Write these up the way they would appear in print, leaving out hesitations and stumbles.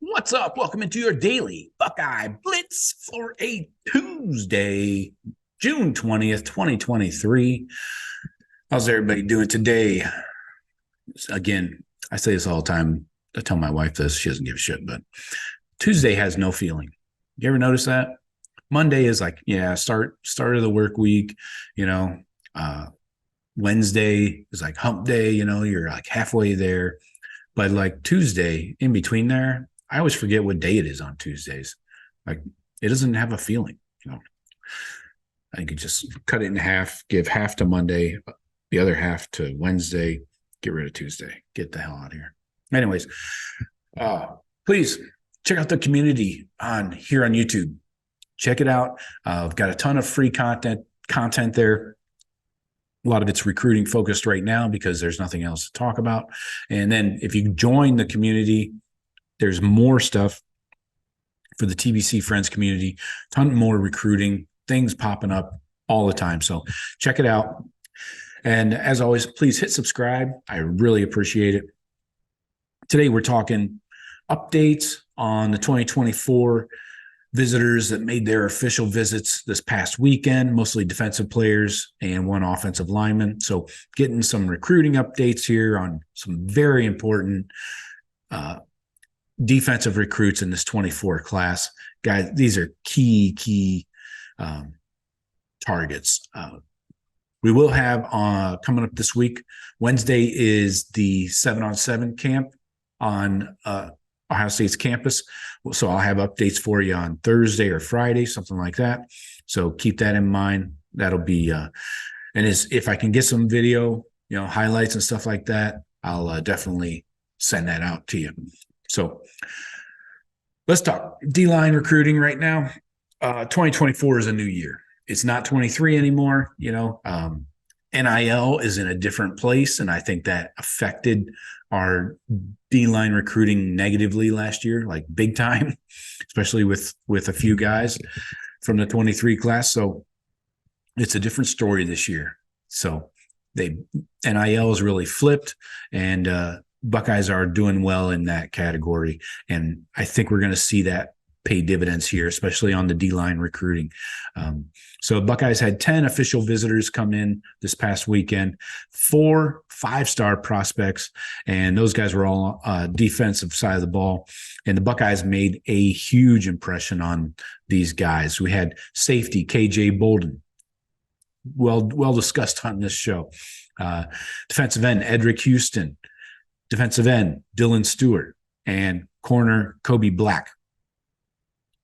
What's up? Welcome into your daily Buckeye Blitz for a Tuesday, June 20th, 2023. How's everybody doing today? Again, I say this all the time. I tell my wife this. She doesn't give a shit, but Tuesday has no feeling. You ever notice that? Monday is like, yeah, start of the work week, you know. Wednesday is like hump day, you're like halfway there. But like Tuesday, in between there, I always forget what day it is on Tuesdays. Like it doesn't have a feeling. I could just cut it in half, give half to Monday, the other half to Wednesday, get rid of Tuesday, get the hell out of here. Anyways, please check out the community here on YouTube. Check it out. I've got a ton of free content there. A lot of it's recruiting focused right now because there's nothing else to talk about. And then if you join the community, there's more stuff for the TBC Friends community, a ton more recruiting, things popping up all the time. So check it out. And as always, please hit subscribe. I really appreciate it. Today, we're talking updates on the 2024 visitors that made their official visits this past weekend, mostly defensive players and one offensive lineman. So getting some recruiting updates here on some very important defensive recruits in this 24 class. Guys, these are key targets. We will have coming up this week, Wednesday is the 7-on-7 camp on Ohio State's campus. So I'll have updates for you on Thursday or Friday, something like that. So keep that in mind. That'll be, if I can get some video, highlights and stuff like that, I'll definitely send that out to you. So let's talk D-line recruiting right now. 2024 is a new year. It's not 23 anymore. NIL is in a different place, and I think that affected our D-line recruiting negatively last year, like big time, especially with a few guys from the 23 class. So it's a different story this year. So NIL is really flipped, and Buckeyes are doing well in that category. And I think we're going to see that pay dividends here, especially on the D-line recruiting. So Buckeyes had 10 official visitors come in this past weekend, 4 5-star prospects, and those guys were all defensive side of the ball. And the Buckeyes made a huge impression on these guys. We had safety KJ Bolden, well discussed on this show. Defensive end Edrick Houston, defensive end Dylan Stewart, and corner Kobe Black.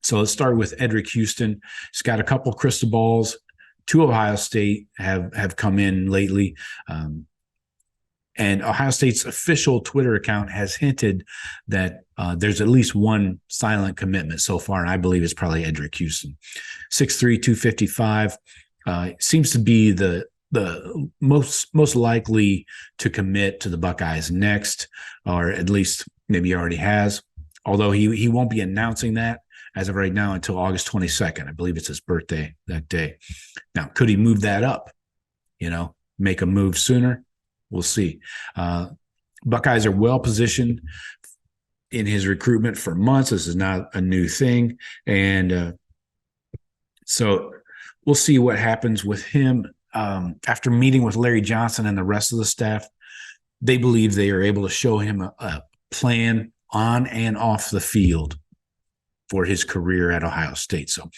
So let's start with Edrick Houston. He's got a couple crystal balls. 2 Ohio State have come in lately. And Ohio State's official Twitter account has hinted that there's at least one silent commitment so far, and I believe it's probably Edrick Houston. 6'3", 255. Seems to be the most likely to commit to the Buckeyes next, or at least maybe he already has, although he won't be announcing that as of right now until August 22nd. I believe it's his birthday that day. Now, could he move that up? Make a move sooner? We'll see. Buckeyes are well positioned in his recruitment for months. This is not a new thing. And so we'll see what happens with him. After meeting with Larry Johnson and the rest of the staff, they believe they are able to show him a plan on and off the field for his career at Ohio State. So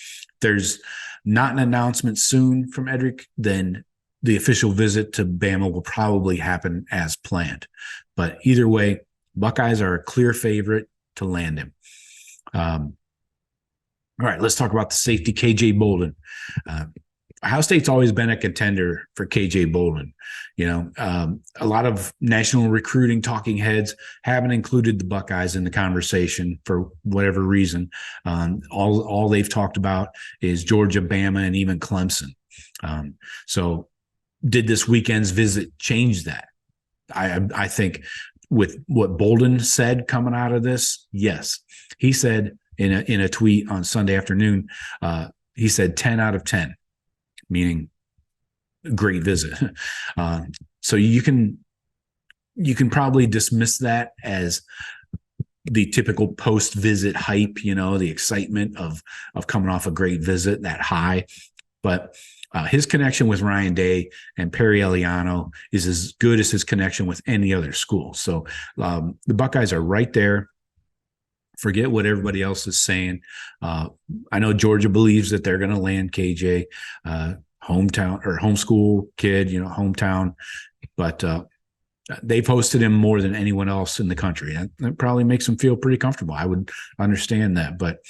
there's not an announcement soon from Edrick, then the official visit to Bama will probably happen as planned. But either way, Buckeyes are a clear favorite to land him. All right, let's talk about the safety, KJ Bolden. Ohio State's always been a contender for KJ Bolden. A lot of national recruiting talking heads haven't included the Buckeyes in the conversation for whatever reason. All they've talked about is Georgia, Bama, and even Clemson. So did this weekend's visit change that? I think with what Bolden said coming out of this, yes. He said in a tweet on Sunday afternoon, he said 10 out of 10. Meaning great visit. So you can probably dismiss that as the typical post-visit hype, the excitement of coming off a great visit, that high. But his connection with Ryan Day and Perry Eliano is as good as his connection with any other school. So the Buckeyes are right there. Forget what everybody else is saying. I know Georgia believes that they're going to land KJ, hometown or homeschool kid, hometown, but they've hosted him more than anyone else in the country. That probably makes them feel pretty comfortable. I would understand that, but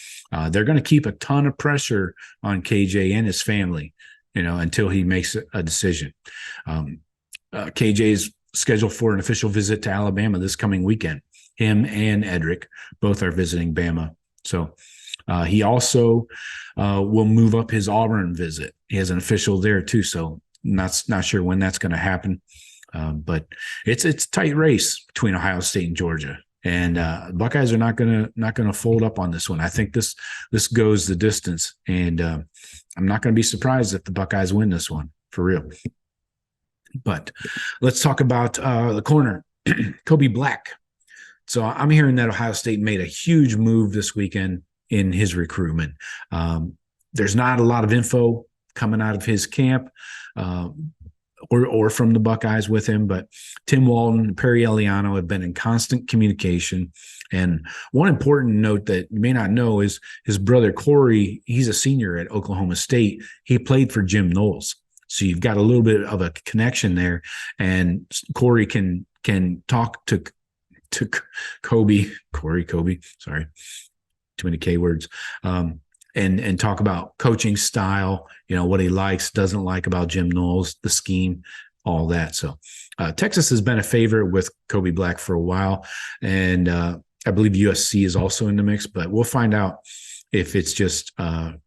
they're going to keep a ton of pressure on KJ and his family, until he makes a decision. KJ is scheduled for an official visit to Alabama this coming weekend. Him and Edrick both are visiting Bama. So he also will move up his Auburn visit. He has an official there too. So not sure when that's going to happen. But it's a tight race between Ohio State and Georgia, and Buckeyes are not gonna fold up on this one. I think this goes the distance, and I'm not going to be surprised if the Buckeyes win this one for real. But let's talk about the corner, Kobe Black. So I'm hearing that Ohio State made a huge move this weekend in his recruitment. There's not a lot of info coming out of his camp. Or from the Buckeyes with him, but Tim Walton and Perry Eliano have been in constant communication. And one important note that you may not know is his brother Corey. He's a senior at Oklahoma State. He played for Jim Knowles, so you've got a little bit of a connection there. And Corey can talk to Kobe. Sorry, too many K words. And talk about coaching style, what he likes, doesn't like about Jim Knowles, the scheme, all that. So Texas has been a favorite with Kobe Black for a while. And I believe USC is also in the mix, but we'll find out if it's just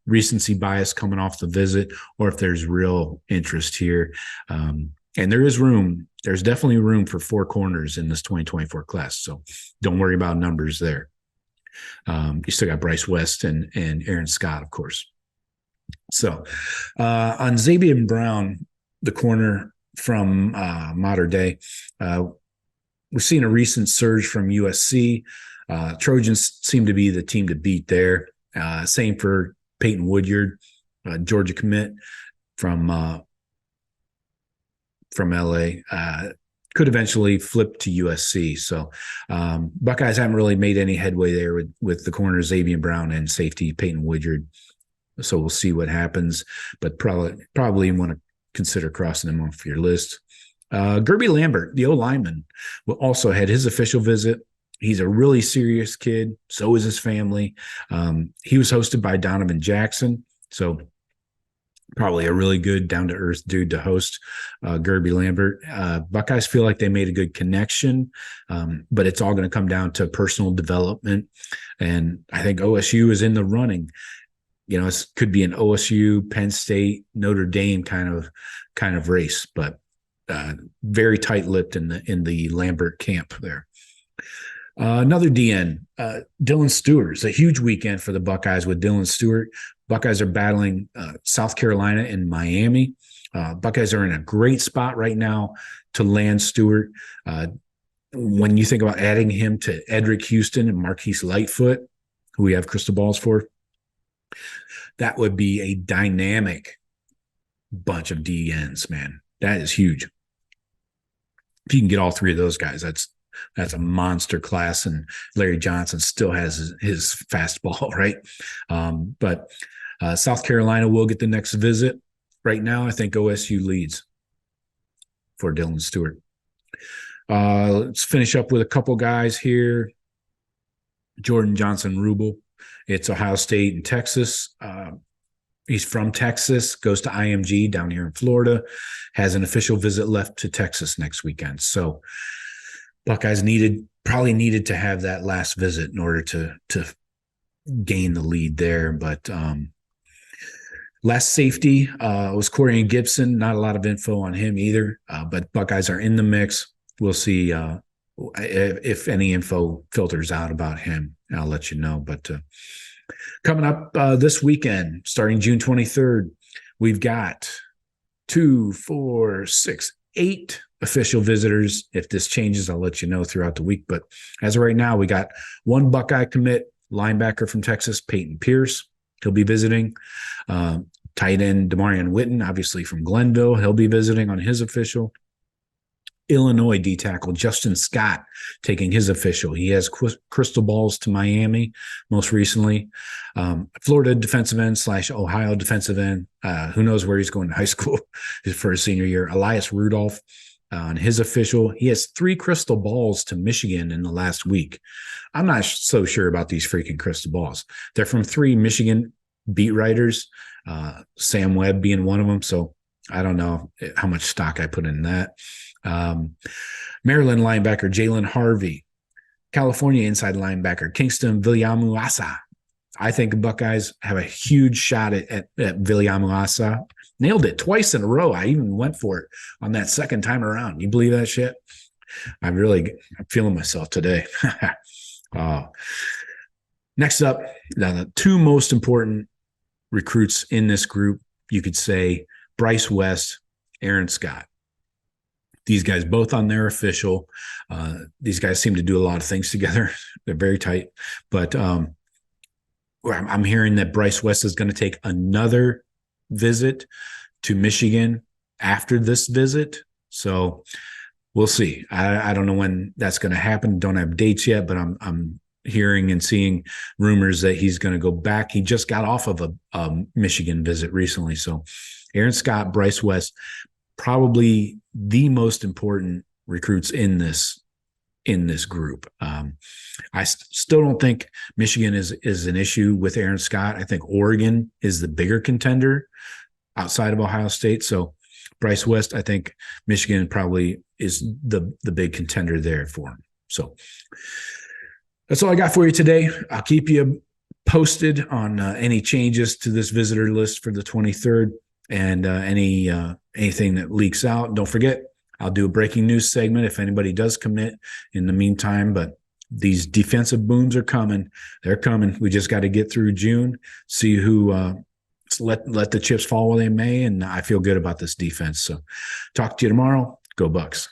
recency bias coming off the visit or if there's real interest here. And there is room. There's definitely room for 4 corners in this 2024 class. So don't worry about numbers there. You still got Bryce West and Aaron Scott, of course. So on Xavier Brown, the corner from Mater Dei, we're seeing a recent surge from USC. Trojans seem to be the team to beat there. Same for Peyton Woodyard, Georgia commit from LA. Could eventually flip to USC. So Buckeyes haven't really made any headway there with the corner Xavier Brown and safety Peyton Woodyard. So we'll see what happens, but probably want to consider crossing him off your list. Gerby Lambert, the O-lineman, also had his official visit. He's a really serious kid. So is his family. He was hosted by Donovan Jackson. So probably a really good down-to-earth dude to host Gerby Lambert. Buckeyes feel like they made a good connection, but it's all going to come down to personal development. And I think OSU is in the running. It could be an OSU, Penn State, Notre Dame kind of race, but very tight-lipped in the Lambert camp there. Another DN, Dylan Stewart. It's a huge weekend for the Buckeyes with Dylan Stewart. Buckeyes are battling South Carolina and Miami. Buckeyes are in a great spot right now to land Stewart. When you think about adding him to Edrick Houston and Marquise Lightfoot, who we have crystal balls for, that would be a dynamic bunch of DNs, man. That is huge. If you can get all 3 of those guys, that's a monster class, and Larry Johnson still has his fastball, right? But South Carolina will get the next visit. Right now, I think OSU leads for Dylan Stewart. Let's finish up with a couple guys here. Jordan Johnson-Rubel. It's Ohio State and Texas. He's from Texas, goes to IMG down here in Florida, has an official visit left to Texas next weekend. So Buckeyes probably needed to have that last visit in order to gain the lead there. But last safety was Corian Gibson. Not a lot of info on him either, but Buckeyes are in the mix. We'll see if any info filters out about him. I'll let you know. But coming up this weekend, starting June 23rd, we've got 8 official visitors. If this changes, I'll let you know throughout the week. But as of right now, we got 1 Buckeye commit, linebacker from Texas, Peyton Pierce. He'll be visiting. Tight end Demarion Witten, obviously from Glenville. He'll be visiting on his official. Illinois D tackle Justin Scott taking his official. He has crystal balls to Miami most recently. Florida defensive end / Ohio defensive end. Who knows where he's going to high school for his senior year. Elias Rudolph on his official. He has 3 crystal balls to Michigan in the last week. I'm not so sure about these freaking crystal balls. They're from 3 Michigan beat writers, Sam Webb being one of them. So I don't know how much stock I put in that. Maryland linebacker Jalen Harvey, California inside linebacker Kingston Villamuasa. I think the Buckeyes have a huge shot at Villamuasa. Nailed it twice in a row. I even went for it on that second time around. You believe that shit? I'm feeling myself today. Next up, the 2 most important recruits in this group, you could say Bryce West, Aaron Scott. These guys both on their official. These guys seem to do a lot of things together. They're very tight. But I'm hearing that Bryce West is going to take another visit to Michigan after this visit. So we'll see. I don't know when that's going to happen. Don't have dates yet, but I'm hearing and seeing rumors that he's going to go back. He just got off of a Michigan visit recently. So Aaron Scott, Bryce West, probably the most important recruits in this group. I still don't think Michigan is an issue with Aaron Scott. I think Oregon is the bigger contender outside of Ohio State. So Bryce West, I think Michigan probably is the big contender there for him. So that's all I got for you today. I'll keep you posted on any changes to this visitor list for the 23rd and anything that leaks out. Don't forget, I'll do a breaking news segment if anybody does commit in the meantime, but these defensive booms are coming. They're coming. We just got to get through June, see who let the chips fall where they may, and I feel good about this defense. So talk to you tomorrow. Go Bucks.